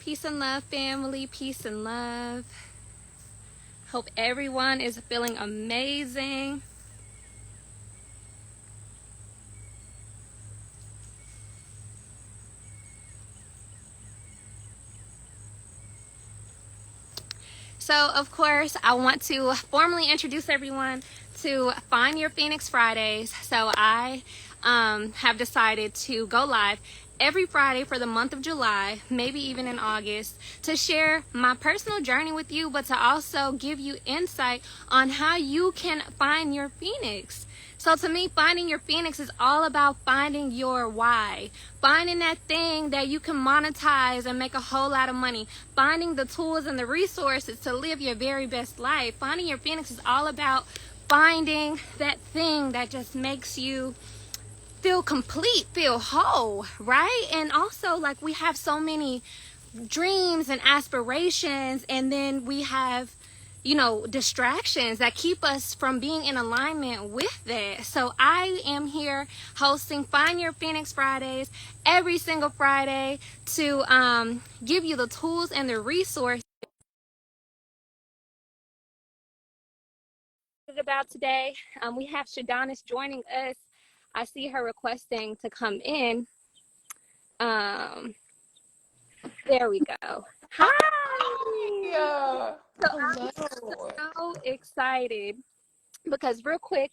Peace and love, family. Peace and love. Hope everyone is feeling amazing. So, of course, I want to formally introduce everyone to Find Your Phoenix Fridays. So, I have decided to go live every Friday for the month of July, maybe even in August, to share my personal journey with you, but to also give you insight on how you can find your Phoenix. So to me, finding your Phoenix is all about finding your why, finding that thing that you can monetize and make a whole lot of money, finding the tools and the resources to live your very best life. Finding your Phoenix is all about finding that thing that just makes you feel complete, feel whole, right? And also, like, we have so many dreams and aspirations, and then we have distractions that keep us from being in alignment with that. So I am here hosting Find Your Phoenix Fridays every single Friday to give you the tools and the resources about today. We have Shadanis joining us. I see her requesting to come in. There we go. Hi. So I'm so excited because, real quick,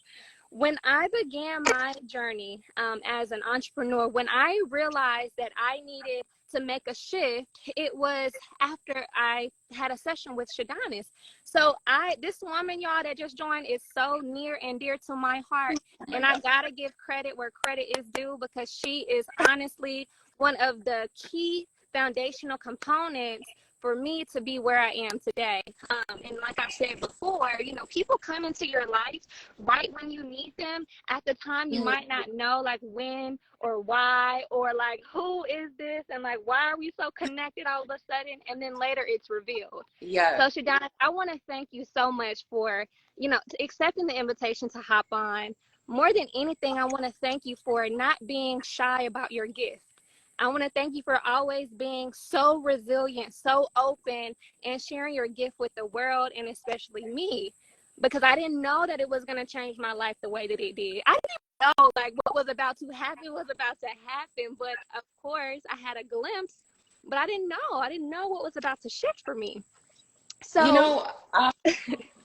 when I began my journey as an entrepreneur, when I realized that I needed to make a shift, it was after I had a session with Shadanis. So this woman, y'all, that just joined is so near and dear to my heart. And I gotta give credit where credit is due, because she is honestly one of the key foundational components for me to be where I am today. And like I said before, people come into your life right when you need them. At the time, you might not know, like, when or why, or like, who is this, and like, why are we so connected all of a sudden? And then later it's revealed. Yeah. So Shadana, I want to thank you so much for accepting the invitation to hop on. More than anything, I want to thank you for not being shy about your gift. I want to thank you for always being so resilient, so open, and sharing your gift with the world, and especially me, because I didn't know that it was going to change my life the way that it did. I didn't know, like, what was about to happen was about to happen, but of course I had a glimpse, but I didn't know. I didn't know what was about to shift for me. So,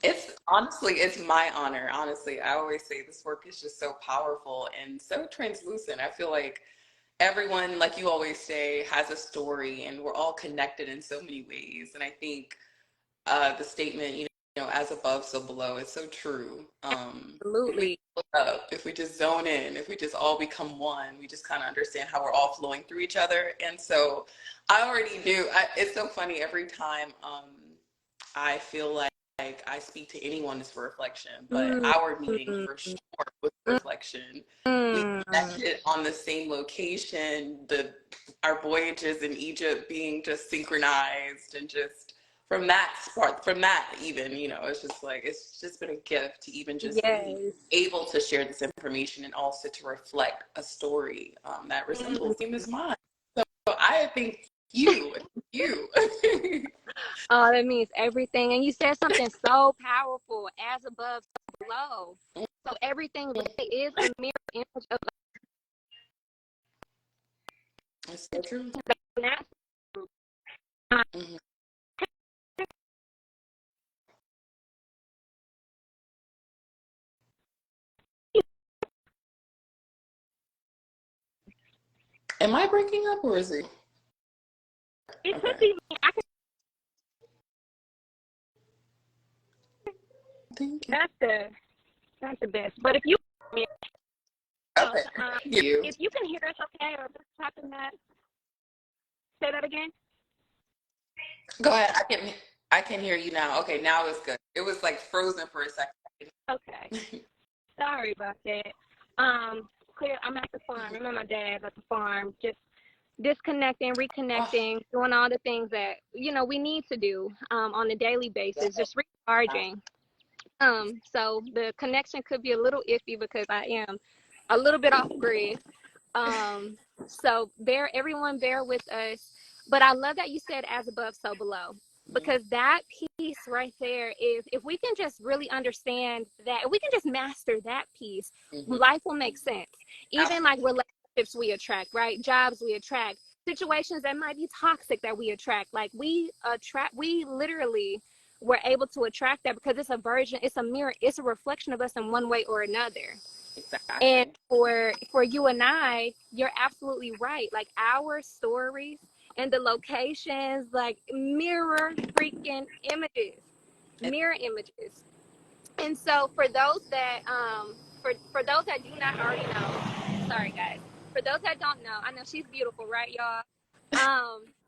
it's my honor. Honestly, I always say this work is just so powerful and so translucent. I feel like everyone, like you always say, has a story, and we're all connected in so many ways. And I think the statement, as above, so below, is so true. If we absolutely. look up, if we just zone in, if we just all become one, we just kind of understand how we're all flowing through each other. And so I already knew. It's so funny every time I feel like I speak to anyone is for reflection, but Mm, our meeting mm, for sure was reflection. We mm. connected on the same location, our voyages in Egypt being just synchronized, and just from that spark, from that even, it's just like, it's just been a gift to even just be Yes. able to share this information, and also to reflect a story that resembles Mm. as mine. So I think you. Oh, that means everything. And you said something so powerful: as above, so below. So everything really is a mirror image of It's so true. that. Mhm. Am I breaking up, or is it? It could Okay. be me. I could, Thank you. that's the best. But if you Okay. You. if you can hear us okay, or just typing that, say that again. Go ahead. I can hear you now. Okay, now it's good. It was like frozen for a second. Okay. Sorry about that. Clear. I'm at the farm. I'm at my dad's at the farm, just disconnecting, Oh, reconnecting, doing all the things that we need to do on a daily basis, just recharging. So the connection could be a little iffy because I am a little bit off grid. So everyone bear with us. But I love that you said as above, so below, Mm-hmm. because that piece right there is, if we can just really understand that, if we can just master that piece, Mm-hmm. life will make sense. Even like Absolutely. relationships we attract, right? Jobs we attract, situations that might be toxic that we attract. Like we literally were able to attract that because it's a version, it's a mirror, it's a reflection of us in one way or another. And Exactly. for you and I, you're absolutely right. Like our stories and the locations, like mirror freaking images, And mirror images. And so for those that do not already know, sorry guys, for those that don't know, I know she's beautiful, right, y'all?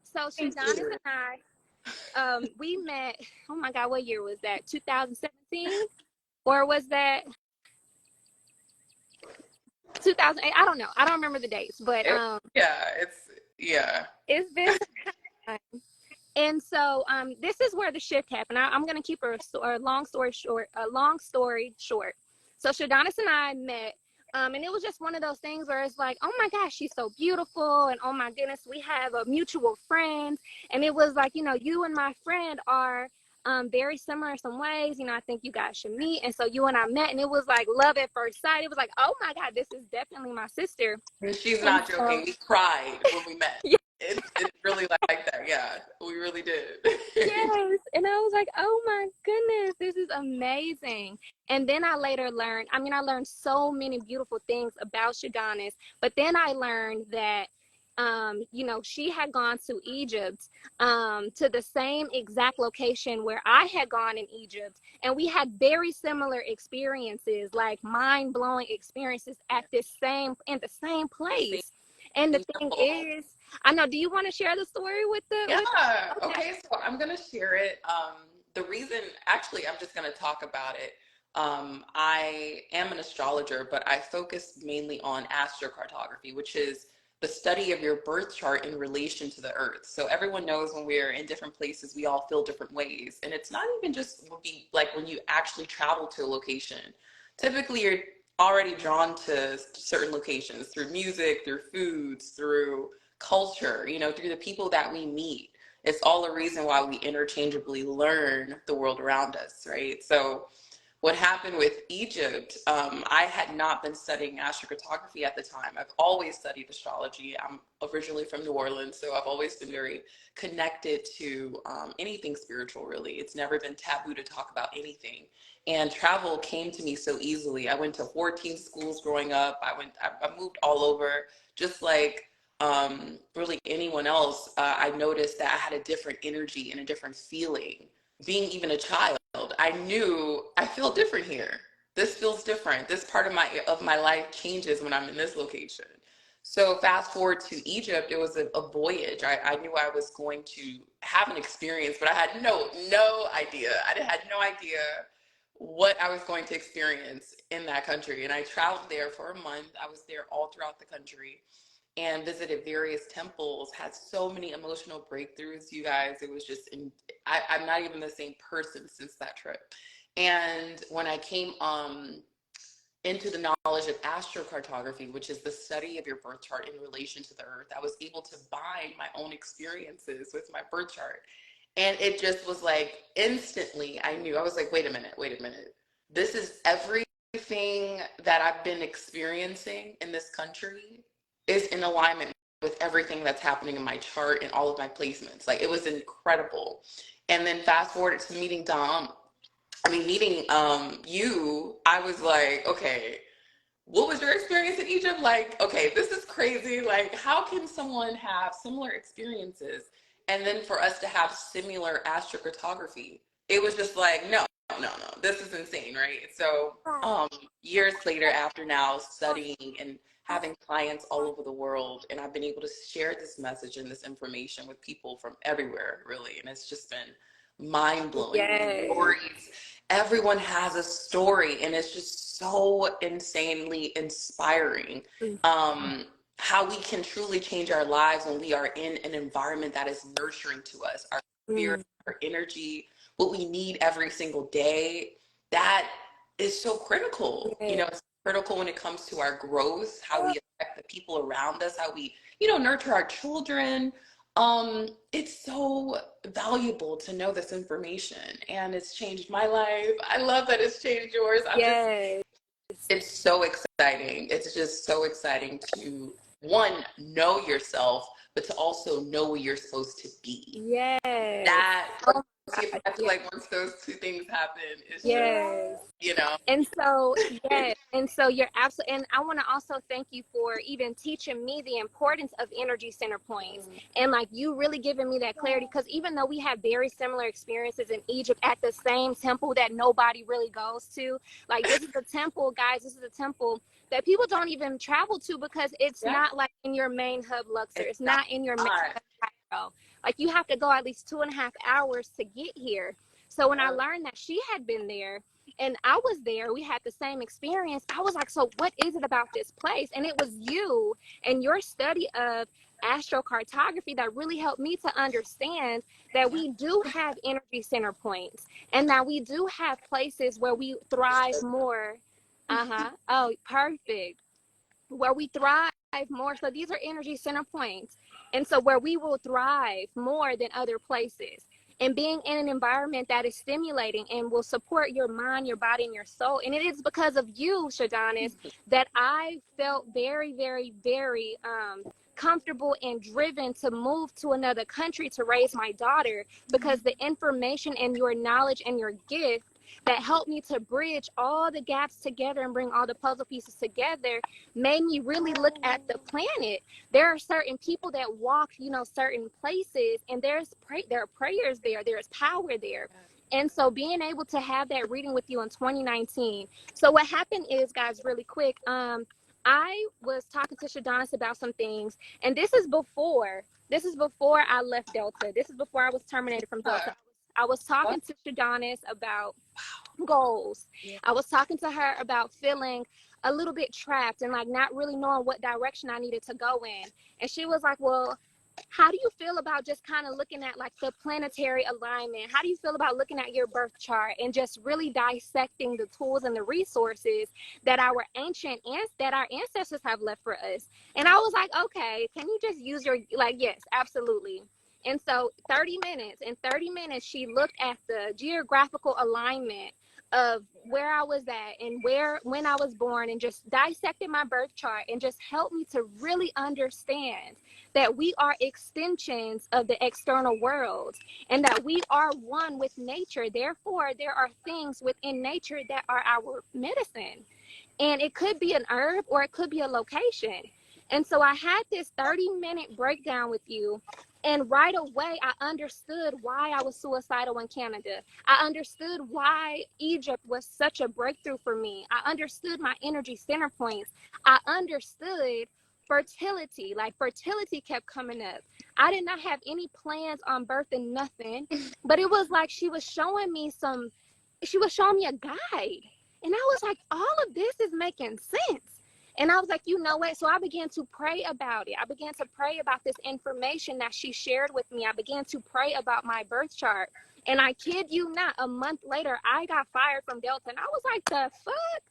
So thank Shadonis you. and I, we met. Oh my God, what year was that? 2017, or was that 2008? I don't know. I don't remember the dates, but It, yeah, it's yeah. it's been some time. And so this is where the shift happened. I'm going to keep a long story short. A long story short. So Shadonis and I met, and it was just one of those things where it's like, oh my gosh, she's so beautiful, and oh my goodness, we have a mutual friend, and it was like, you and my friend are very similar in some ways. I think you guys should meet, and so you and I met, and it was like love at first sight. It was like, oh my God, this is definitely my sister. And she's And not so joking. We cried when we met. yeah. It's really like that. Yeah, we really did. Yes. And I was like, oh my goodness, this is amazing. And then I later learned, I learned so many beautiful things about Shadonis, but then I learned that, she had gone to Egypt, to the same exact location where I had gone in Egypt. And we had very similar experiences, like mind blowing experiences in the same The same place. And the thing level. is, I know, do you want to share the story Yeah. okay. Okay. So I'm gonna share it. The reason, actually, I'm just gonna talk about it. I am an astrologer, but I focus mainly on astrocartography, which is the study of your birth chart in relation to the earth. So everyone knows when we're in different places, we all feel different ways. And it's not even just like when you actually travel to a location. Typically, you're already drawn to certain locations through music, through foods, through culture, through the people that we meet. It's all a reason why we interchangeably learn the world around us, right? So what happened with Egypt, I had not been studying astrocartography at the time. I've always studied astrology. I'm originally from New Orleans, so I've always been very connected to anything spiritual, really. It's never been taboo to talk about anything. And travel came to me so easily. I went to 14 schools growing up. I moved all over, just like really anyone else. I noticed that I had a different energy and a different feeling. Being even a child, I knew I feel different here. This feels different. This part of my life changes when I'm in this location. So fast forward to Egypt, it was a voyage. I knew I was going to have an experience, but I had no idea. I had no idea what I was going to experience in that country. And I traveled there for a month. I was there all throughout the country and visited various temples, had so many emotional breakthroughs, you guys. It was just, I'm not even the same person since that trip. And when I came into the knowledge of astrocartography, which is the study of your birth chart in relation to the earth, I was able to bind my own experiences with my birth chart. And it just was like instantly I knew. I was like, wait a minute. This is everything that I've been experiencing in this country is in alignment with everything that's happening in my chart and all of my placements. Like it was incredible. And then fast forward to meeting you, I was like, okay, what was your experience in Egypt? Like, okay, this is crazy. Like, how can someone have similar experiences and then for us to have similar astrocartography? It was just like, no, this is insane, right? So, years later, after now studying and having clients all over the world, and I've been able to share this message and this information with people from everywhere, really, and it's just been mind blowing. Yes. Stories, everyone has a story, and it's just so insanely inspiring. How we can truly change our lives when we are in an environment that is nurturing to us, our spirit, Mm, our energy, what we need every single day. That is so critical. yeah. It's critical when it comes to our growth, how we affect the people around us, how we, nurture our children. It's so valuable to know this information, and it's changed my life. I love that it's changed yours. Yes. It's so exciting. It's just so exciting to, one, know yourself, but to also know where you're supposed to be. Yes. That, Oh my I God. feel like once those two things happen, it's just, Yes. you know. And so, yes, and so you're absolutely, and I want to also thank you for even teaching me the importance of energy center points, and like you really giving me that clarity, because even though we have very similar experiences in Egypt at the same temple that nobody really goes to, like this is a temple, guys, this is a temple that people don't even travel to because it's Yeah. not like in your main hub Luxor, it's Not. not in your main hub Cairo. Like you have to go at least 2.5 hours to get here. So when I learned that she had been there, and I was there, we had the same experience. I was like, so what is it about this place? And it was you and your study of astrocartography that really helped me to understand that we do have energy center points and that we do have places where we thrive more. Oh, perfect. Where we thrive more. So these are energy center points. And so where we will thrive more than other places. And being in an environment that is stimulating and will support your mind, your body, and your soul. And it is because of you, Shadanis, that I felt very, very, very comfortable and driven to move to another country to raise my daughter, because the information and your knowledge and your gift that helped me to bridge all the gaps together and bring all the puzzle pieces together made me really look at the planet. There are certain people that walk, certain places, and there are prayers there. There is power there. And so being able to have that reading with you in 2019. So what happened is, guys, really quick, I was talking to Shadanis about some things, and this is before I left Delta. This is before I was terminated from Delta. I was talking to Shadanis about goals. I was talking to her about feeling a little bit trapped and like not really knowing what direction I needed to go in. And she was like, well, how do you feel about just kind of looking at like the planetary alignment? How do you feel about looking at your birth chart and just really dissecting the tools and the resources that our ancestors have left for us? And I was like, okay, can you just use your, like, yes, absolutely. And so 30 minutes, in 30 minutes, she looked at the geographical alignment of where I was at and when I was born, and just dissected my birth chart and just helped me to really understand that we are extensions of the external world and that we are one with nature. Therefore, there are things within nature that are our medicine. And it could be an herb or it could be a location. And so I had this 30-minute breakdown with you. And right away, I understood why I was suicidal in Canada. I understood why Egypt was such a breakthrough for me. I understood my energy center points. I understood fertility. Like fertility kept coming up. I did not have any plans on birthing nothing, but it was like she was showing me a guide. And I was like, all of this is making sense. And I was like, you know what? So I began to pray about it. I began to pray about this information that she shared with me. I began to pray about my birth chart. And I kid you not, a month later, I got fired from Delta. And I was like, the fuck?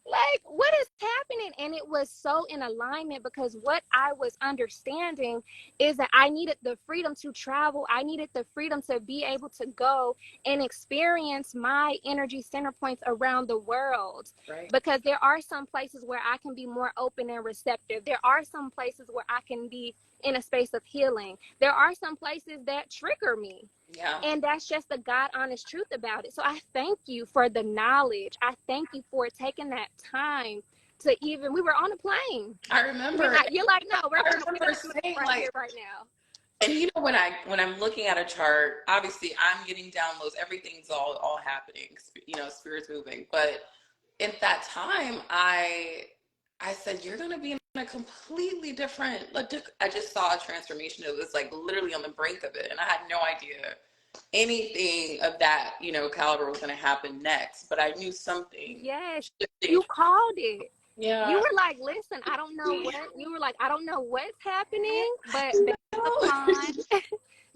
Like, what is happening? And it was so in alignment, because what I was understanding is that I needed the freedom to travel. I needed the freedom to be able to go and experience my energy center points around the world. Right. Because there are some places where I can be more open and receptive. There are some places where I can be in a space of healing. There are some places that trigger me. Yeah. And that's just the God honest truth about it. So I thank you for the knowledge. I thank you for taking that time to we were on a plane. I remember. You're like, no, we're I remember saying right like, here, right now. and when I'm looking at a chart, obviously I'm getting downloads. Everything's all happening. Spirit's moving. But at that time, I said, you're gonna be in a completely different. I just saw a transformation. It was like literally on the brink of it, and I had no idea anything of that, caliber was going to happen next, but I knew something. Yes, you called it. Yeah. You were like, listen, I don't know what's happening, but based upon say,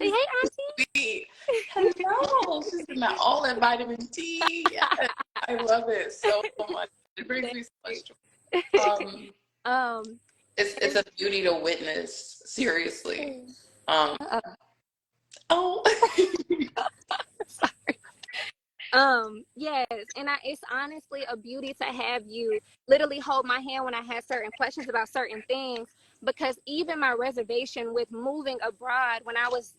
hey, auntie. Hello. She's in all that vitamin D. Yes. I love it so much. It brings me so much joy. It's a beauty to witness, seriously. Um, oh, Sorry. Yes, and it's honestly a beauty to have you literally hold my hand when I had certain questions about certain things, because even my reservation with moving abroad, when I was,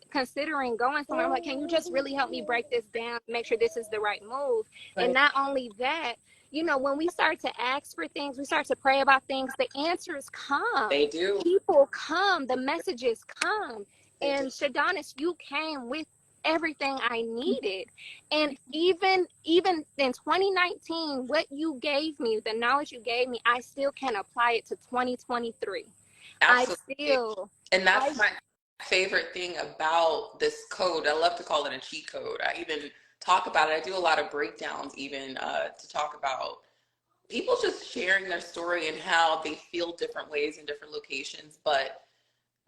considering going somewhere, I'm like, can you just really help me break this down, make sure this is the right move? And right. not only that, when we start to ask for things, we start to pray about things, the answers come. They do. People come, the messages come. They do. And Shadonis, you came with everything I needed. And even in 2019, what you gave me, the knowledge you gave me, I still can apply it to 2023. I Absolutely. still And I that's my favorite thing about this code. I love to call it a cheat code. I even talk about it. I do a lot of breakdowns even to talk about people just sharing their story and how they feel different ways in different locations. But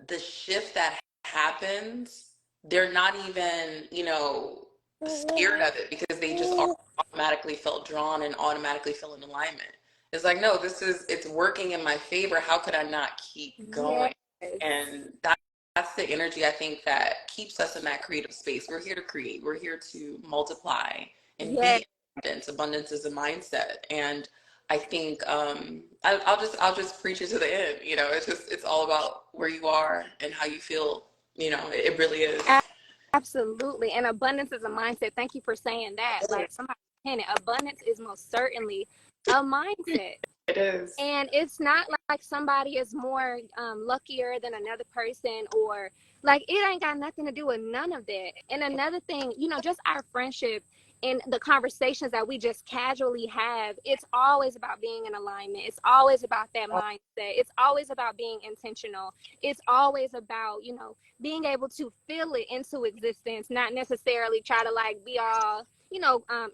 the shift that happens, they're not even, scared of it because they just automatically felt drawn and automatically feel in alignment. It's like, no, it's working in my favor. How could I not keep yes, going? And that's the energy I think that keeps us in that creative space. We're here to create, we're here to multiply and yes, be in abundance. Abundance is a mindset. And I think I'll just preach it to the end. It's all about where you are and how you feel. It really is. absolutely. And abundance is a mindset. Thank you for saying that. Like somebody in it, abundance is most certainly a mindset. It is. And it's not like somebody is more luckier than another person, or like it ain't got nothing to do with none of that. And another thing, just our friendship and the conversations that we just casually have, it's always about being in alignment. It's always about that mindset. It's always about being intentional. It's always about, being able to feel it into existence, not necessarily try to like be all,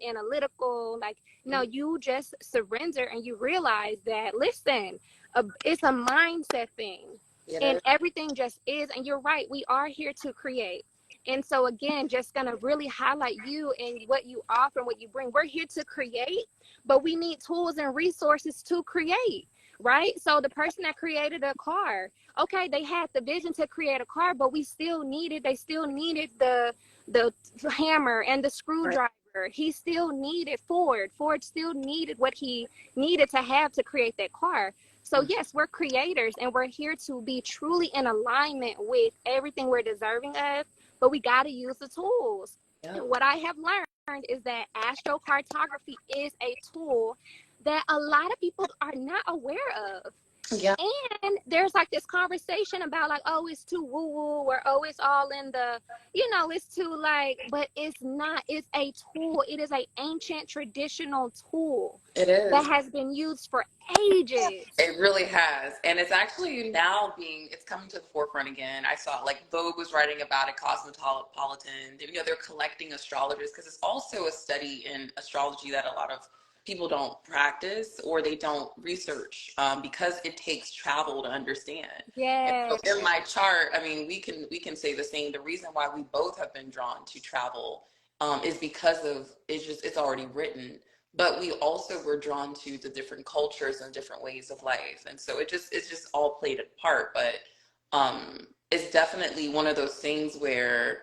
analytical. Like, no, you just surrender and you realize that, listen, it's a mindset thing. It And is. everything just is. And you're right, we are here to create. And so, again, just going to really highlight you and what you offer and what you bring. We're here to create, but we need tools and resources to create, right? So, the person that created a car, okay, they had the vision to create a car, but they still needed the hammer and the Right. screwdriver. He still needed Ford. Ford still needed what he needed to have to create that car. So yes, we're creators and we're here to be truly in alignment with everything we're deserving of, but we got to use the tools. Yep. And what I have learned is that astrocartography is a tool that a lot of people are not aware of. Yeah. And there's like this conversation about like, oh, it's too woo woo, or oh, it's all in the, it's too like, but it's not. It's a tool. It is a ancient traditional tool It that is. has been used for ages. It really has. And it's actually now it's coming to the forefront again. I saw like Vogue was writing about it, Cosmopolitan. They're collecting astrologers because it's also a study in astrology that a lot of people don't practice or they don't research because it takes travel to understand. And so Yes, in my chart, I mean, we can say the same. The reason why we both have been drawn to travel is because of it's already written, but we also were drawn to the different cultures and different ways of life, and so it's just all played a part. But it's definitely one of those things where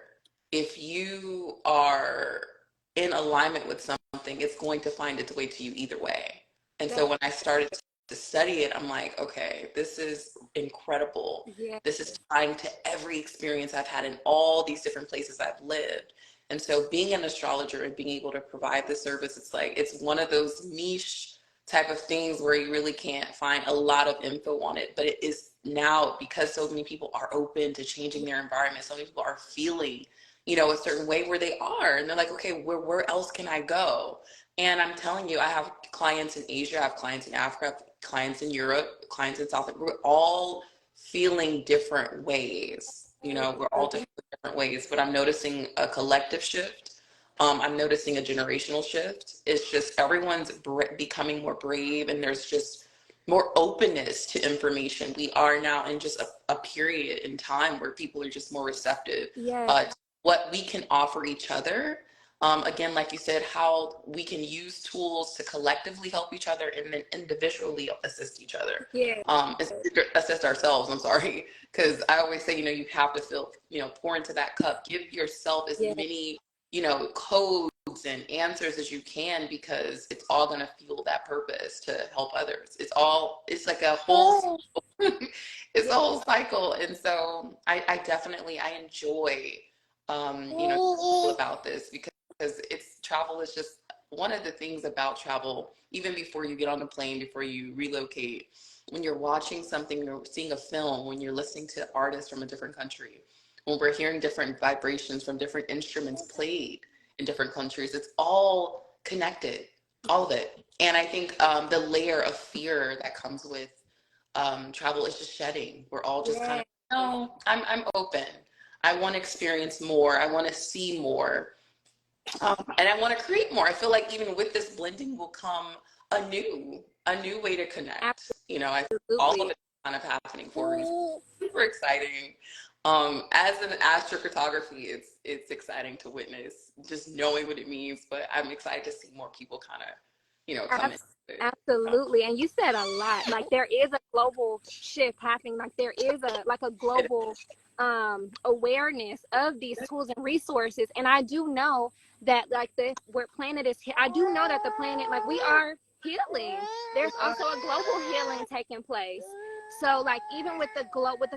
if you are in alignment with something, it's going to find its way to you either way. And so when I started to study it, I'm like, okay, this is incredible. yes, This is tying to every experience I've had in all these different places I've lived. And so being an astrologer and being able to provide the service, it's like, it's one of those niche type of things where you really can't find a lot of info on it. But it is now, because so many people are open to changing their environment, so many people are feeling, a certain way where they are. And they're like, okay, where else can I go? And I'm telling you, I have clients in Asia, I have clients in Africa, I have clients in Europe, clients in South America. We're all feeling different ways. We're all different ways, but I'm noticing a collective shift. I'm noticing a generational shift. It's just everyone's becoming more brave, and there's just more openness to information. We are now in just a period in time where people are just more receptive yes, to what we can offer each other. Again, like you said, how we can use tools to collectively help each other and then individually assist each other. Yeah. Assist ourselves, I'm sorry. Because I always say, you have to feel, pour into that cup, give yourself as Yeah. many, codes and answers as you can, because it's all going to fuel that purpose to help others. It's like a whole, it's a whole cycle. And so I definitely, I enjoy, about this, because travel is just one of the things about travel, even before you get on the plane, before you relocate, when you're watching something, you're seeing a film, when you're listening to artists from a different country, when we're hearing different vibrations from different instruments played in different countries, it's all connected, all of it. And I think the layer of fear that comes with travel is just shedding. We're all just kind of, no, I'm open. I want to experience more. I want to see more. And I want to create more. I feel like even with this blending will come a new way to connect. All of it kind of happening for me. Super exciting. As an astrocartography, it's exciting to witness, just knowing what it means. But I'm excited to see more people kind of, come in. Absolutely. And you said a lot. Like, there is a global shift happening. Like, there is a global awareness of these tools and resources. And I do know that, like, where planet is, I do know that the planet, like, we are healing. There's also a global healing taking place. So, like, even with the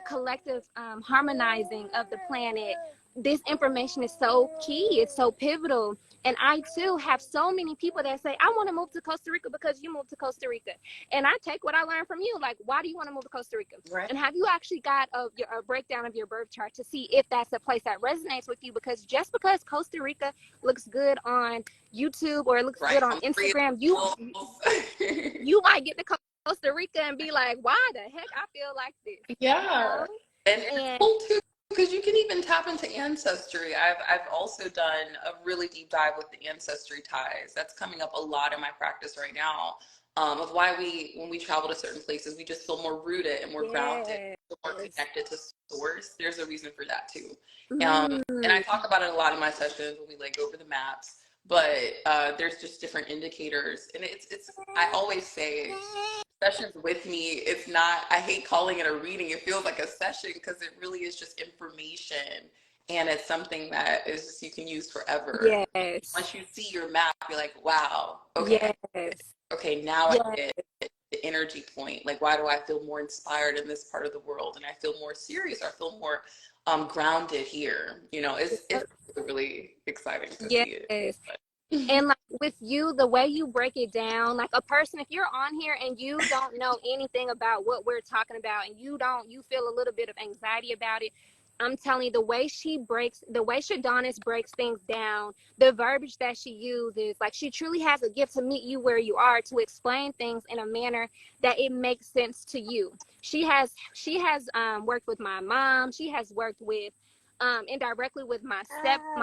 collective harmonizing of the planet, this information is so key. It's so pivotal. And I too have so many people that say, I want to move to Costa Rica because you moved to Costa Rica. And I take what I learned from you. Like, why do you want to move to Costa Rica? Right. And have you actually got a breakdown of your birth chart to see if that's a place that resonates with you? Because just because Costa Rica looks good on YouTube or it looks good on Instagram, you might get to Costa Rica and be like, why the heck I feel like this? Yeah. And it's cool too, because you can even tap into ancestry. I've also done a really deep dive with the ancestry ties. That's coming up a lot in my practice right now, of why when we travel to certain places, we just feel more rooted and more grounded, more connected to source. There's a reason for that too. And I talk about it a lot in my sessions when we like go over the maps. But there's just different indicators, and it's I always say, sessions with me, it's not, I hate calling it a reading. It feels like a session because it really is just information, and it's something that is just, you can use forever. Yes. Once you see your map, you're like, wow, okay, okay, now I get the energy point. Like, why do I feel more inspired in this part of the world, and I feel more serious, or I feel more grounded here? It's really exciting to see it. And like with you, the way you break it down, like a person, if you're on here and you don't know anything about what we're talking about, and you feel a little bit of anxiety about it, I'm telling you, the way Shadonis breaks things down, the verbiage that she uses, like, she truly has a gift to meet you where you are, to explain things in a manner that it makes sense to you. She has worked with my mom. She has worked with indirectly with my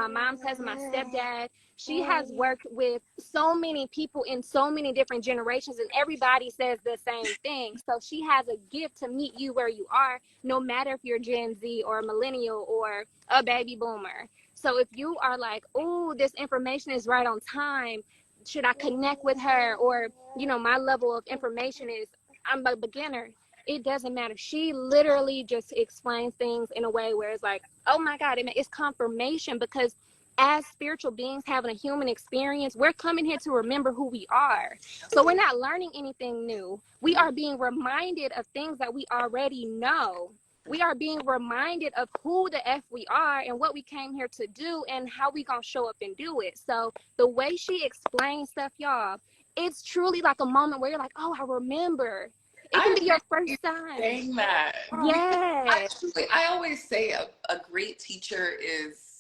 mom's husband, my stepdad. She has worked with so many people in so many different generations, and everybody says the same thing. So she has a gift to meet you where you are, no matter if you're Gen Z or a millennial or a baby boomer. So if you are like, oh, this information is right on time, should I connect with her? Or, my level of information is, I'm a beginner. It doesn't matter. She literally just explains things in a way where it's like, oh my God, it's confirmation, because as spiritual beings having a human experience, we're coming here to remember who we are. So we're not learning anything new. We are being reminded of things that we already know. We are being reminded of who the F we are and what we came here to do and how we gonna show up and do it. So the way she explains stuff, y'all, it's truly like a moment where you're like, oh, I remember. It can be your first time. Saying that. Yes. I always say a great teacher is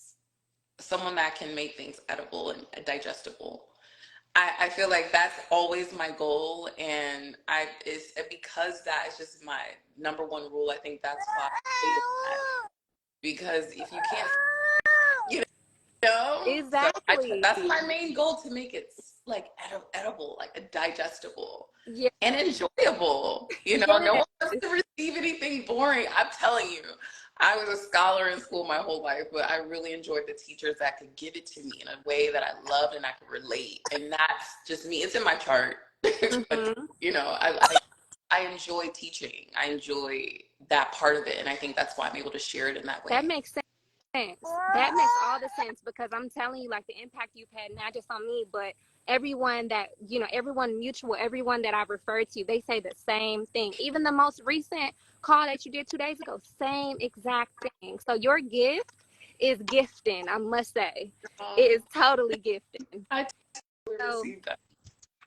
someone that can make things edible and digestible. I feel like that's always my goal, and it's because that is just my number one rule. I think that's why I say that. Because if you can't, exactly. So that's my main goal, to make it like edible, like digestible, and enjoyable. No one wants to receive anything boring. I'm telling you, I was a scholar in school my whole life, but I really enjoyed the teachers that could give it to me in a way that I loved and I could relate. And that's just me. It's in my chart. Mm-hmm. You know, I enjoy teaching. I enjoy that part of it. And I think that's why I'm able to share it in that That way. makes sense. That makes all the sense because I'm telling you, like the impact you've had, not just on me, but everyone that, you know, everyone mutual, everyone that I've referred to, they say the same thing. Even the most recent call that you did 2 days ago, same exact thing. So your gift is gifting, I must say. It Um, is totally gifting. I totally So received that.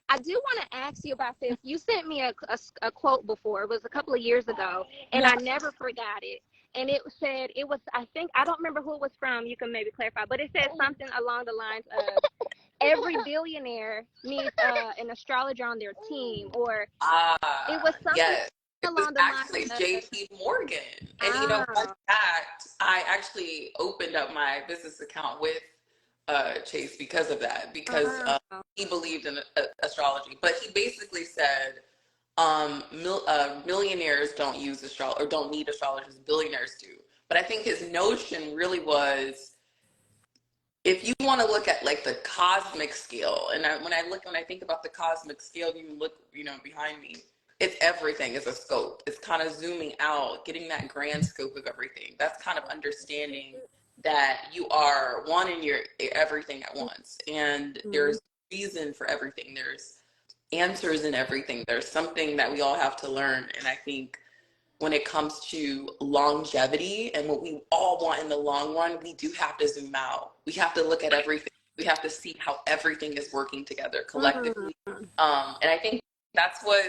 I do want to ask you about this. You sent me a quote before. It was a couple of years ago, and Yeah. I never forgot it. And it said, it was, I think, I don't remember who it was from. You can maybe clarify. But it said something along the lines of every billionaire needs an astrologer on their team. Or it was something Yes. It was along the actually lines of, JP Morgan. And you know, fun ah, fact, I actually opened up my business account with Chase because of that, because ah, he believed in astrology. But he basically said millionaires don't use astrology or don't need astrologers, billionaires do. But I think his notion really was, if you want to look at like the cosmic scale, and when I think about the cosmic scale, you look, you know, behind me, it's everything is a scope. It's kind of zooming out, getting that grand scope of everything. That's kind of understanding that you are one in your everything at once, and mm, there's reason for everything. There's answers in everything. There's something that we all have to learn, and I think when it comes to longevity and what we all want in the long run, we do have to zoom out. We have to look at everything. We have to see how everything is working together mm, collectively. And I think that's what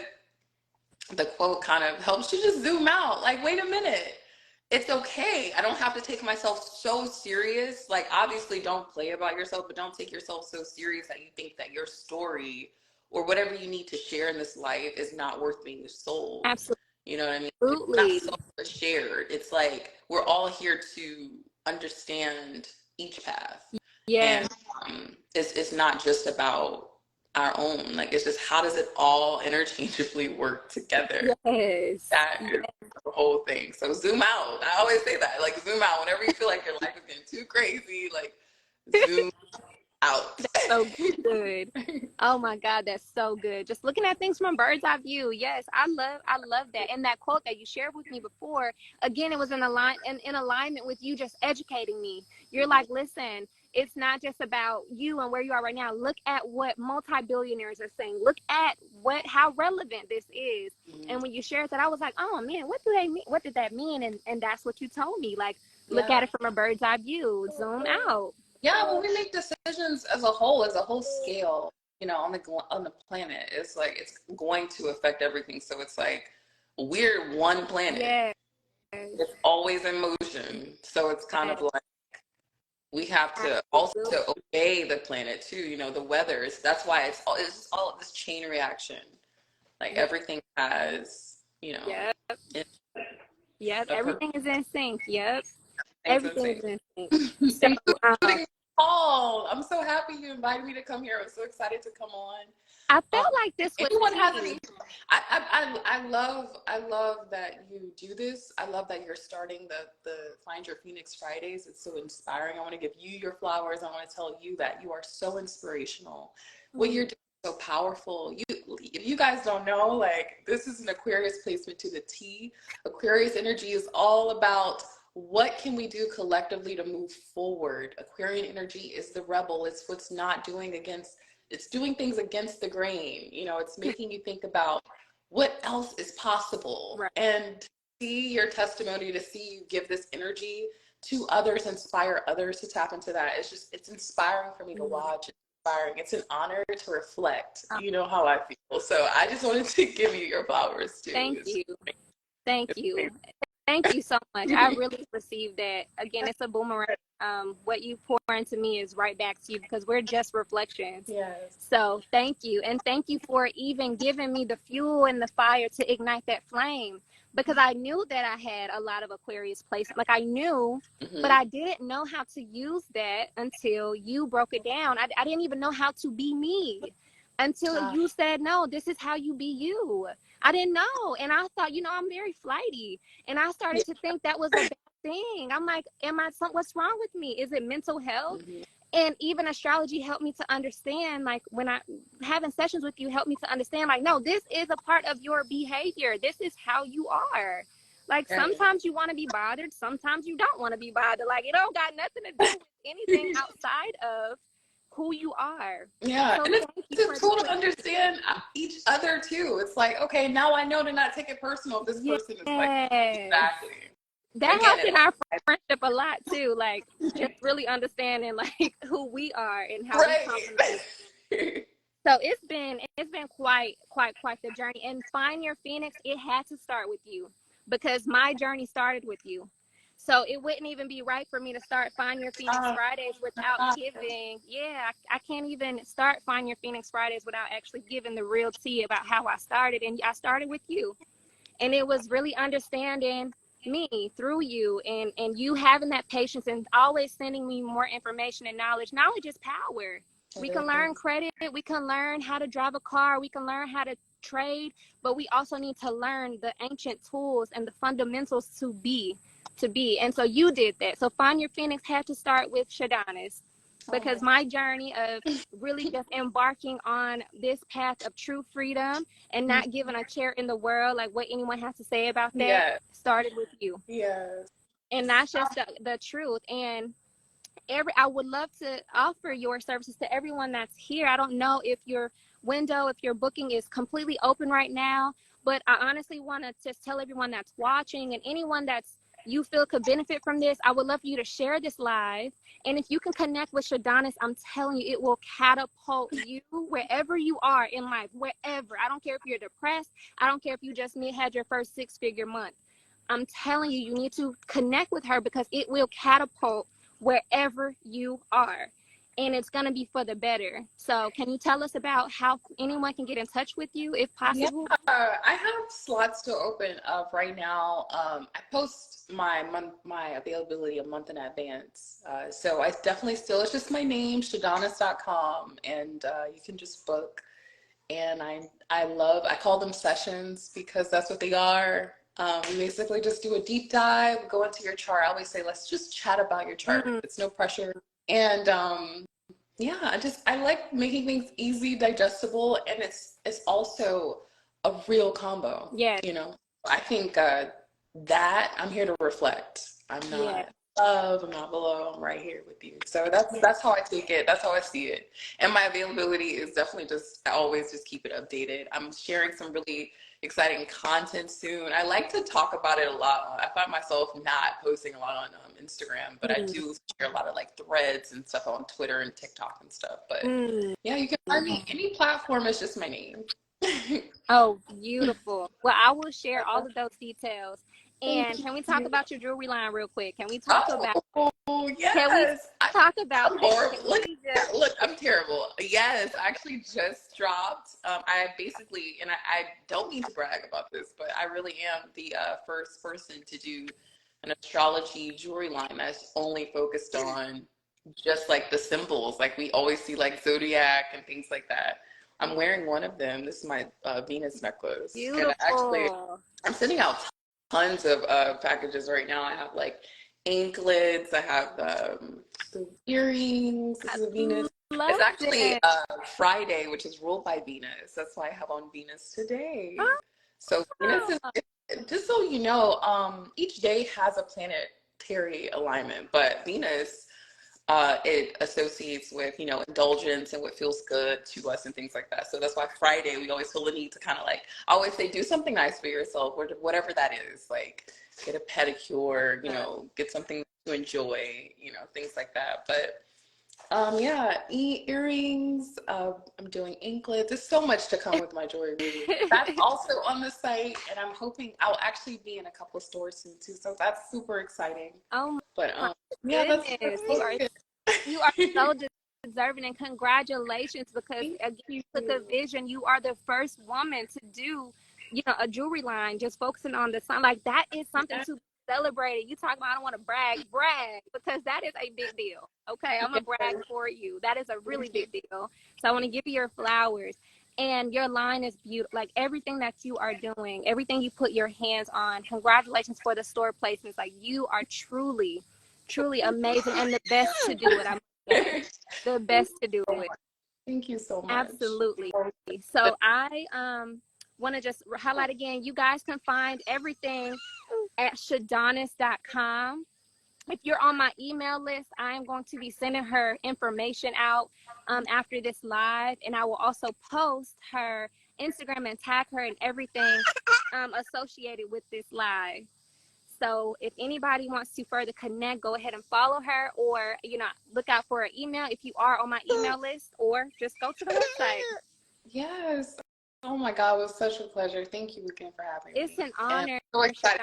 the quote kind of helps you just zoom out. Like, wait a minute. It's okay. I don't have to take myself so serious. Like, obviously, don't play about yourself, but don't take yourself so serious that you think that your story or whatever you need to share in this life is not worth being sold. You know what I mean? It's not absolutely. sold but shared. It's like we're all here to understand each path. Yes. And it's not just about our own. Like, it's just how does it all interchangeably work together? Yes. That is the whole thing. So zoom out. I always say that. Like, zoom out whenever you feel like your life is getting too crazy. Like, zoom out. So good. Oh my God, that's so good. Just looking at things from a bird's eye view. Yes, I love that. And that quote that you shared with me before, again, it was in alignment with you just educating me. You're like, listen, it's not just about you and where you are right now. Look at what multi-billionaires are saying. Look at how relevant this is. And when you shared that, I was like, oh man, what do they mean? What did that mean? And that's what you told me. Like, look Yeah. at it from a bird's eye view. Zoom out. Yeah, when we make decisions as a whole scale, you know, on the planet, it's like it's going to affect everything. So it's like we're one planet. Yes. It's always in motion. So it's kind of Yes. like we have to also Absolutely. obey the planet too. You know, the weather is that's why it's just all this chain reaction. Like Yep. everything has, you know, Yep. Yep. a purpose. Everything is in sync. Yep. Things in Everything sync. is in sync. So, Thank you for putting me on. I'm so happy you invited me to come here. I'm so excited to come on. I Um, felt like this was anyone has key. any? I love that you do this. I love that you're starting the Find Your Phoenix Fridays. It's so inspiring. I want to give you your flowers. I want to tell you that you are so inspirational. What you're doing is so powerful. If you guys don't know, like this is an Aquarius placement to the T. Aquarius energy is all about what can we do collectively to move forward. Aquarian energy is the rebel. It's what's not doing against it's doing things against the grain. You know, it's making you think about what else is possible Right. and see your testimony, to see you give this energy to others, inspire others to tap into that. It's inspiring for me to watch. It's inspiring. It's an honor to reflect. You know how I feel. So I just wanted to give you your flowers too. Thank you. Thank It's you. Thank you so much. I really received that. Again, it's a boomerang. What you pour into me is right back to you because we're just reflections. yes. So thank you. And thank you for even giving me the fuel and the fire to ignite that flame because I knew that I had a lot of Aquarius placement. Like I knew, but Mm-hmm. I didn't know how to use that until you broke it down. I didn't even know how to be me until Ah, you said, no, this is how you be you. I didn't know. And I thought, I'm very flighty. And I yeah. started to think that was a bad thing. I'm like, what's wrong with me? Is it mental health? Mm-hmm. And even astrology helped me to understand, like, when I having sessions with you helped me to understand, like, no, this is a part of your behavior. This is how you are. Like, sometimes you want to be bothered, sometimes you don't want to be bothered. Like, it don't got nothing to do with anything outside of who you are. Yeah, So and it's thank you a for tool to doing understand each other too. It's like, okay, now I know to not take it personal if this it. person is like, Yes. exactly. That Again, helped in our friendship a lot too. Like, just really understanding, like, who we are and how we complement. right. So it's been quite the journey. And Find Your Phoenix, it had to start with you, because my journey started with you. So it wouldn't even be right for me to start Find Your Phoenix Fridays without giving. Yeah, I can't even start Find Your Phoenix Fridays without actually giving the real tea about how I started. And I started with you. And it was really understanding me through you, and you having that patience and always sending me more information and knowledge. Knowledge is power. We can learn credit, we can learn how to drive a car, we can learn how to trade, but we also need to learn the ancient tools and the fundamentals to be. And so you did that. So Find Your Phoenix had to start with Shadanis, because my journey of really just embarking on this path of true freedom and not giving a care in the world, like what anyone has to say about that, Yes. started with you. Yes. And that's just the truth. And I would love to offer your services to everyone that's here. I don't know if your window, if your booking is completely open right now, but I honestly want to just tell everyone that's watching and anyone that's you feel could benefit from this. I would love for you to share this live. And if you can connect with Shadanis, I'm telling you, it will catapult you wherever you are in life, wherever. I don't care if you're depressed. I don't care if you just had your first 6-figure month. I'm telling you, you need to connect with her, because it will catapult wherever you are, and it's going to be for the better. So can you tell us about how anyone can get in touch with you if Yeah, possible? I have slots to open up right now. I post my availability a month in advance. So I definitely still, it's just my name, shadanis.com, and you can just book. And I call them sessions because that's what they are. We basically just do a deep dive, go into your chart. I always say, let's just chat about your chart. Mm, It's no pressure. And yeah, I like making things easy, digestible, and it's also a real combo, yes, you know. I think that I'm here to reflect. I'm yes, not above, I'm not below, I'm right here with you. So that's how I take it. That's how I see it. And my availability is definitely I always just keep it updated. I'm sharing some really exciting content soon. I like to talk about it a lot. I find myself not posting a lot on Instagram, but I mm, do share a lot of like threads and stuff on Twitter and TikTok and stuff. But mm. yeah, you can find me any platform. It's just my name. Oh, beautiful. Well, I will share all of those details. Thank And can we talk you. about your jewelry line real quick? Oh Can we yes. talk about I'm that? horrible. Can Look, we just look, I'm terrible. Yes, I actually just dropped. I basically, and I don't mean to brag about this, but I really am the first person to do an astrology jewelry line that's only focused on just like the symbols. Like we always see like zodiac and things like that. I'm wearing one of them. This is my Venus necklace, and beautiful? I'm sending out tons of packages right now. I have like anklets. I have some earrings. This I is a Venus. love It's actually it. Friday, which is ruled by Venus. That's why I have on Venus today. So Venus is, Oh, just so you know, each day has a planetary alignment, but Venus it associates with, you know, indulgence and what feels good to us and things like that. So that's why Friday we always feel the need to kind of like, I always say, do something nice for yourself, or whatever that is. Like get a pedicure, you know, get something to enjoy, you know, things like that. But yeah, earrings. I'm doing anklets. There's so much to come with my jewelry movie. That's also on the site, and I'm hoping I'll actually be in a couple of stores soon too. So that's super exciting. oh But my yeah, goodness. You are so deserving, and congratulations, because Thank again, you. you took a vision. You are the first woman to do, a jewelry line, just focusing on the sun. Like, that is something Yeah, to be celebrated. You talk about, I don't want to brag, because that is a big deal. Okay, I'm gonna yeah, brag for you. That is a really thank you. big deal. So I want to give you your flowers. And your line is beautiful. Like everything that you are doing, everything you put your hands on, congratulations for the store placements. Like you are truly, truly amazing and the best to do it. I'm the best to do it. Thank you so much. Absolutely. So I want to just highlight again, you guys can find everything at shadonis.com. If you're on my email list, I am going to be sending her information out after this live, and I will also post her Instagram and tag her and everything associated with this live. So if anybody wants to further connect, go ahead and follow her, or look out for her email if you are on my email list, or just go to the website. Yes. Oh my God, it was such a pleasure. Thank you again for having me. It's an honor. I'm excited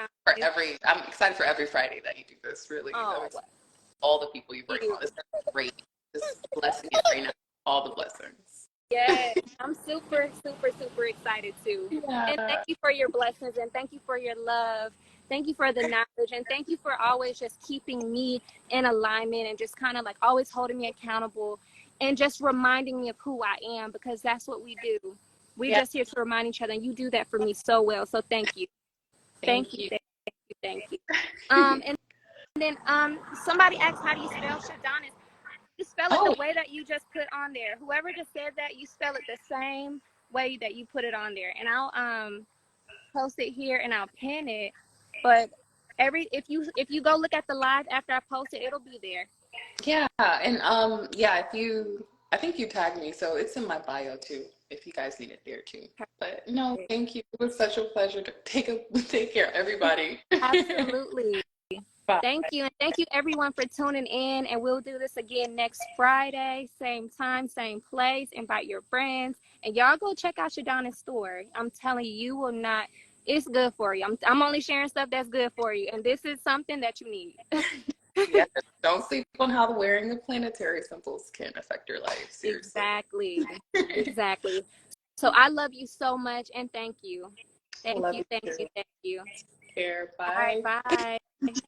for every Friday that you do this, really. All the people you bring on. This is great. This is blessing it right now. All the blessings. Yes, I'm super, super, super excited too. Yeah. And thank you for your blessings, and thank you for your love. Thank you for the knowledge, and thank you for always just keeping me in alignment and just kind of like always holding me accountable and just reminding me of who I am, because that's what we do. We're just here to remind each other, and you do that for me so well. So thank you. Thank you. And then somebody asked, how do you spell Shadonis? You spell it the way that you just put on there. Whoever just said that, you spell it the same way that you put it on there. And I'll post it here and I'll pin it. But if you go look at the live after I post it, it'll be there. Yeah, and I think you tagged me, so it's in my bio too, if you guys need it there too. But no, thank you. It was such a pleasure to take care of everybody. Absolutely. Bye. Thank you. And thank you everyone for tuning in. And we'll do this again next Friday, same time, same place. Invite your friends. And y'all go check out Shadonis' store. I'm telling you, you will not, it's good for you. I'm only sharing stuff that's good for you. And this is something that you need. Yes, don't sleep on how the wearing the planetary symbols can affect your life. Seriously. Exactly. So I love you so much, and thank you. Thank you. Take care. Bye. All right, bye.